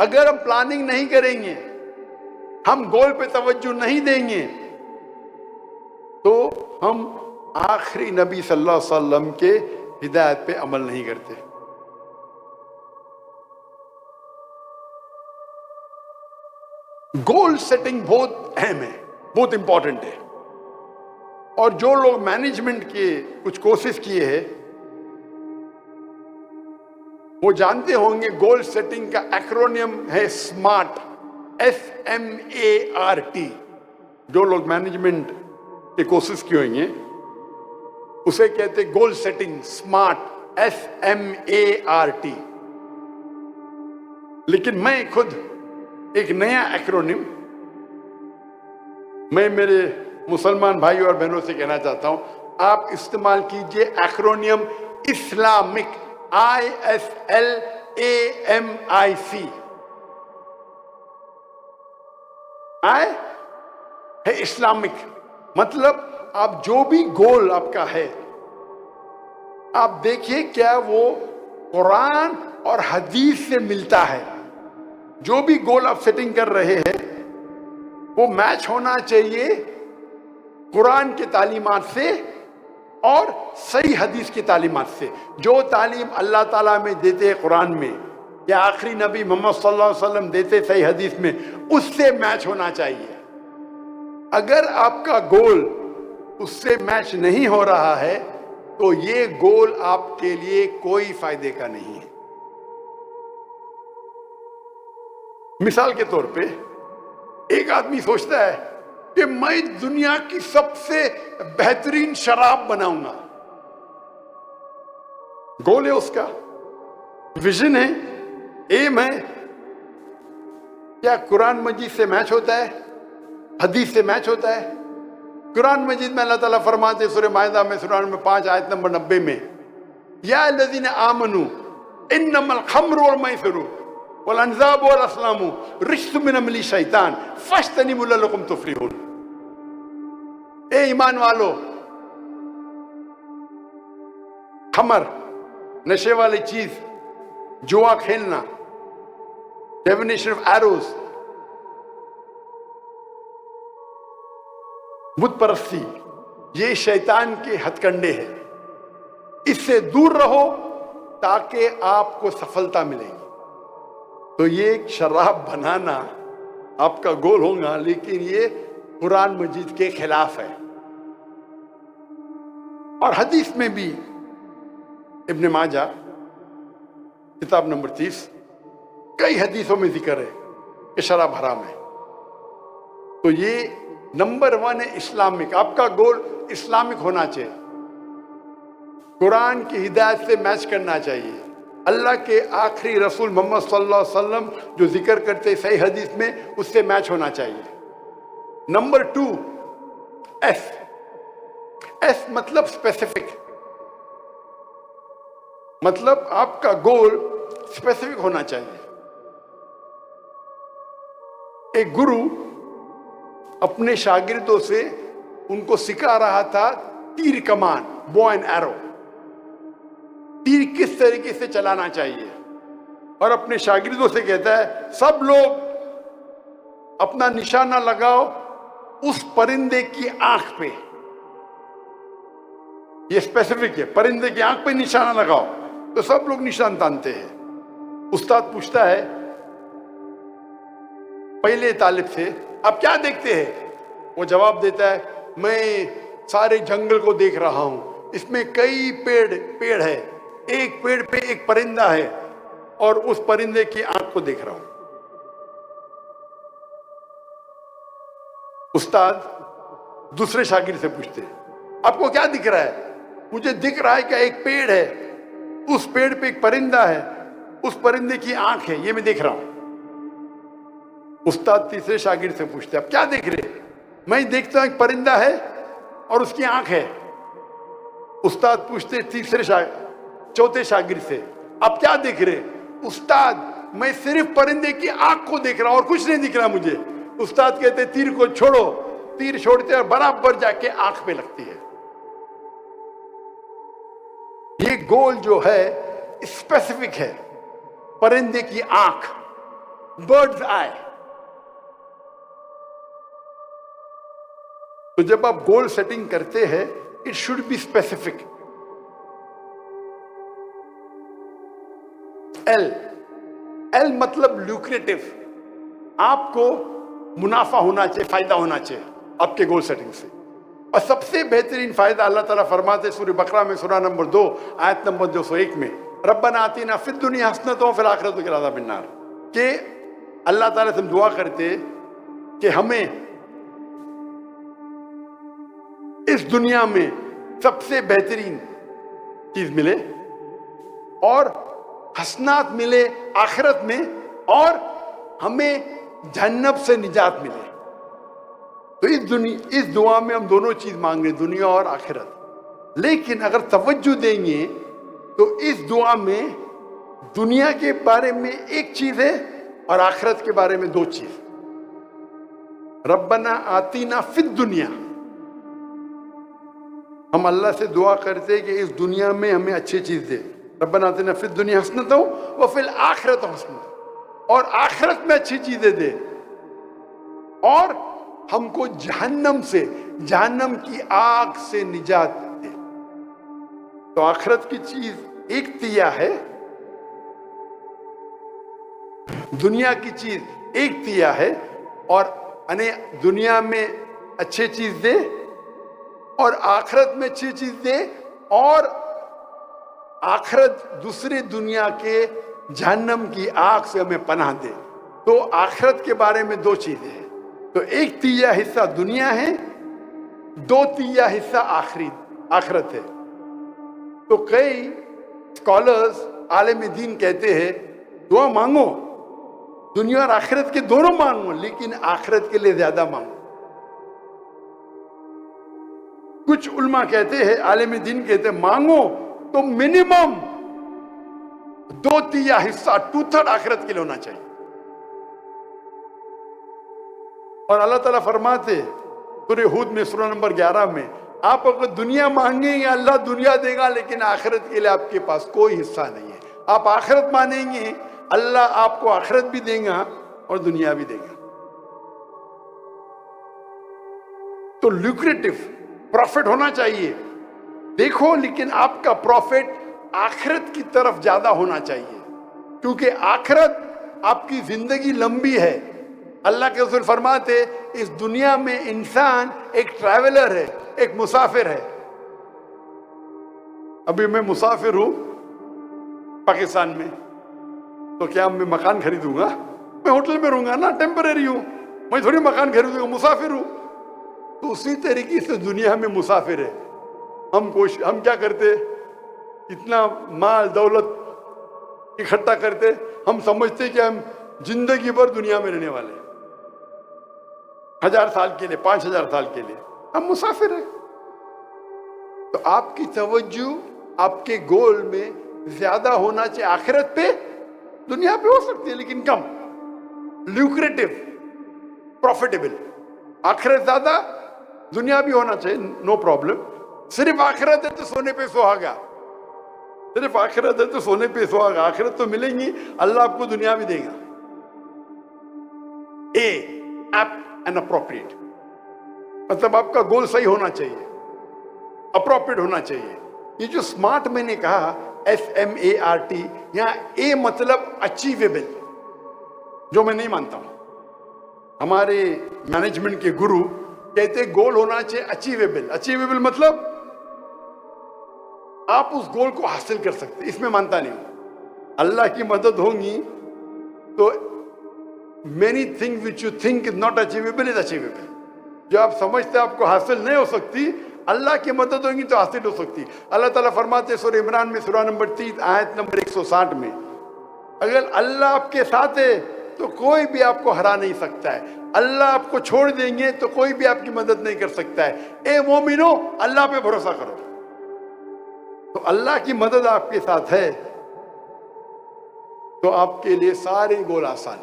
अगर हम प्लानिंग नहीं करेंगे, हम गोल पे तवज्जो नहीं देंगे, तो हम आखिरी नबी सल्लल्लाहु अलैहि वसल्लम के हिदायत पे अमल नहीं करते। गोल सेटिंग बहुत अहम है, बहुत इंपॉर्टेंट है। और जो लोग मैनेजमेंट के कुछ कोर्सेज किए हैं वो जानते होंगे गोल सेटिंग का एक्रोनियम है स्मार्ट, SMART। जो लोग मैनेजमेंट के कोर्सेज किए होंगे उसे कहते गोल सेटिंग स्मार्ट, SMART। लेकिन मैं खुद एक नया एक्रोनिम मैं मेरे मुसलमान भाई और बहनों से कहना चाहता हूं, आप इस्तेमाल कीजिए एक्रोनियम इस्लामिक, ISLAMIC। है इस्लामिक, मतलब आप जो भी गोल आपका है, आप देखिए क्या वो कुरान और हदीस से मिलता है। जो भी गोल आप सेटिंग कर रहे हैं वो मैच होना चाहिए कुरान के तालीमात से और सही हदीस की तालीमात से। जो तालीम अल्लाह ताला में देते हैं कुरान में, या आखिरी नबी मोहम्मद सल्लल्लाहु अलैहि वसल्लम देते सही हदीस में, उससे मैच होना चाहिए। अगर आपका गोल उससे मैच नहीं हो रहा है तो ये गोल आपके लिए कोई फायदे का नहीं है। मिसाल के तौर पे एक आदमी सोचता है कि मैं दुनिया की सबसे बेहतरीन शराब बनाऊंगा। गोल है उसका, विजन है, एम है। क्या कुरान मजीद से मैच होता है? हदीस से मैच होता है? कुरान मजीद में अल्लाह ताला फरमाते सूरह माइदा में सूरह नंबर 5 आयत नंबर 90 में, या अल्लज़ीना आमनू इन्नमल खम्रु वल मैसिरु वल अंज़ाबु वल अस्लामु रिज्सुम मिन अमली शैतान फज्तनिबू लअल्लकुम तुफ्लिहून। ए ईमान वालो, खमर, नशे वाली चीज, जुआ खेलना, डिविनेशन ऑफ एरोज, बुत परस्ती, ये शैतान के हथकंडे हैं। इससे दूर रहो ताकि आपको सफलता मिलेगी। तो ये शराब बनाना आपका गोल होगा, लेकिन ये कुरान मजीद के खिलाफ है। और हदीस में भी इब्न माजा किताब नंबर 30 कई हदीसों में जिक्र है कि शराब हराम है। तो ये नंबर 1 है इस्लामिक। आपका गोल इस्लामिक होना चाहिए, कुरान की हिदायत से मैच करना चाहिए, अल्लाह के आखिरी रसूल मोहम्मद सल्लल्लाहु अलैहि वसल्लम जो जिक्र करते सही हदीस में उससे मैच होना चाहिए। नंबर 2 एस मतलब स्पेसिफिक, मतलब आपका गोल स्पेसिफिक होना चाहिए। एक गुरु अपने शागिर्दों से उनको सिखा रहा था तीर कमान, बो एंड एरो, तीर किस तरीके से चलाना चाहिए। और अपने शागिर्दों से कहता है सब लोग अपना निशाना लगाओ उस परिंदे की आंख पे। ये स्पेसिफिक है, परिंदे की आंख पे निशाना लगाओ। तो सब लोग निशान तानते हैं। उस्ताद पूछता है पहले तालिब से, आप क्या देखते हैं? वो जवाब देता है मैं सारे जंगल को देख रहा हूं, इसमें कई पेड़ है, एक पेड़ पे एक परिंदा है और उस परिंदे की आंख को देख रहा हूं। उस्ताद दूसरे शागिर्द से पूछते हैं आपको क्या दिख रहा है? मुझे दिख रहा है कि एक पेड़ है, उस पेड़ पे एक परिंदा है, उस परिंदे की आंख है, ये मैं देख रहा हूं। उस्ताद तीसरे शागिर्द से पूछते हैं आप क्या देख रहे? मैं देखता हूं एक परिंदा है और उसकी आंख है। उस्ताद पूछते चौथे शागिर्द से आप क्या देख रहे? उस्ताद मैं सिर्फ परिंदे की आंख को देख रहा हूं और कुछ नहीं दिख रहा मुझे। उस्ताद कहते तीर को छोड़ो, तीर छोड़ते और बराबर जाके आंख पे लगती है। ये गोल जो है स्पेसिफिक है, परिंदे की आंख, बर्ड्स आई। तो जब आप गोल सेटिंग करते हैं, it should be specific. L मतलब ल्यूक्रेटिव, आपको मुनाफा होना चाहिए, फायदा होना चाहिए आपके गोल सेटिंग से। और सबसे बेहतरीन फायदा अल्लाह ताला फरमाते सूरह बकरा में, सूरह नंबर 2 आयत नंबर 201 में, रब्बना आतिना फिद दुनिया हसनतन व फिल आखिरति अज़ाब अन्नार, कि अल्लाह ताला से हम दुआ करते कि हमें इस दुनिया में सबसे बेहतरीन चीज मिले और हसनात मिले आखिरत में, और हमें जहन्नम से निजात मिले। तो इस दुआ में हम दोनों चीज मांग रहे, दुनिया और आखिरत। लेकिन अगर तवज्जो देंगे तो इस दुआ में दुनिया के बारे में एक चीज है और आखिरत के बारे में दो चीज। रब्बना आतीना फिद दुनिया, हम अल्लाह से दुआ करते हैं कि इस दुनिया में हमें अच्छी चीज दे। रब्बना आतिना फिद दुनिया हसनतन व फिल आखिरति हसनतन, और आखिरत में अच्छी चीजें दे, और हमको जहन्नम से, जहन्नम की आग से निजात दे। तो आखिरत की चीज एक तिया है, दुनिया की चीज एक तिया है, और अने दुनिया में अच्छी चीज दे और आखिरत में अच्छी चीज दे, और आखिरत दूसरी दुनिया के जहन्नम की आग से हमें पनाह दे। तो आखिरत के बारे में दो चीजें हैं। तो एक तिया हिस्सा दुनिया है, दो तिया हिस्सा आखिरत है। तो कई स्कॉलर्स आलिम दीन कहते हैं दुआ मांगो, दुनिया और आखिरत के दोनों मांगो, लेकिन आखिरत के लिए ज्यादा मांगो। कुछ उल्मा कहते हैं, आलिम दीन कहते हैं, मांगो तो मिनिमम दो तिया हिस्सा, 2/3 आखिरत के लिए होना चाहिए। और अल्लाह ताला फरमाते सूरह हूद में, सूरह नंबर 11 में, आप अगर दुनिया मांगेंगे अल्लाह दुनिया देगा, लेकिन आखिरत के लिए आपके पास कोई हिस्सा नहीं है। आप आखिरत मानेंगे अल्लाह आपको आखिरत भी देगा और दुनिया भी देगा। तो ल्यूक्रेटिव प्रॉफिट होना चाहिए, देखो, लेकिन आपका प्रॉफिट आखिरत की तरफ ज्यादा होना चाहिए, क्योंकि आखिरत आपकी जिंदगी लंबी है। अल्लाह के रसूल फरमाते इस दुनिया में इंसान एक ट्रैवलर है, एक मुसाफिर है। अभी मैं मुसाफिर हूं पाकिस्तान में, तो क्या मैं मकान खरीदूंगा? मैं होटल में रहूंगा ना, टेम्परेरी हूं, मैं थोड़ी मकान खरीदूंगा, मुसाफिर हूं। तो उसी तरीके से दुनिया में मुसाफिर है। हम क्या करते, इतना माल दौलत इकट्ठा करते, हम समझते कि हम जिंदगी भर दुनिया में रहने वाले, 1000 साल के लिए, 5000 साल के लिए, हम मुसाफिर हैं। तो आपकी तवज्जो आपके गोल में ज्यादा होना चाहिए आखिरत पे, दुनिया पे हो सकती है लेकिन कम, ल्यूक्रेटिव, प्रॉफिटेबल। आखिरत ज्यादा, दुनिया भी होना चाहिए, नो प्रॉब्लम। सिर्फ आखिरत है तो सोने पे सुहागा, सिर्फ आखिरत है तो सोने पे सुहागा। आखिरत तो मिलेंगी, अल्लाह आपको दुनिया भी देगा। एप्ट एंड अप्रोप्रिएट, मतलब आपका गोल सही होना चाहिए, अप्रोप्रिएट होना चाहिए। ये जो स्मार्ट मैंने कहा, SMART, यहाँ ए मतलब अचीवेबल, जो मैं नहीं मानता हूं। हमारे मैनेजमेंट के गुरु कहते गोल होना चाहिए अचीवेबल। अचीवेबल मतलब आप उस गोल को हासिल कर सकते, इसमें मानता नहीं हूं। अल्लाह की मदद होगी तो many things which you think is not achievable is achievable. जो आप समझते आपको हासिल नहीं हो सकती, अल्लाह की मदद होगी तो हासिल हो सकती। अल्लाह ताला फरमाते सूरह इमरान में, सूरह नंबर 3 आयत नंबर 160 में, अगर अल्लाह आपके साथ है तो कोई भी आपको हरा नहीं सकता है। अल्लाह आपको छोड़ देंगे तो कोई भी आपकी मदद नहीं कर सकता है। ए मोमिनो, अल्लाह पे भरोसा करो। तो अल्लाह की मदद आपके साथ है तो आपके लिए सारे गोल आसान।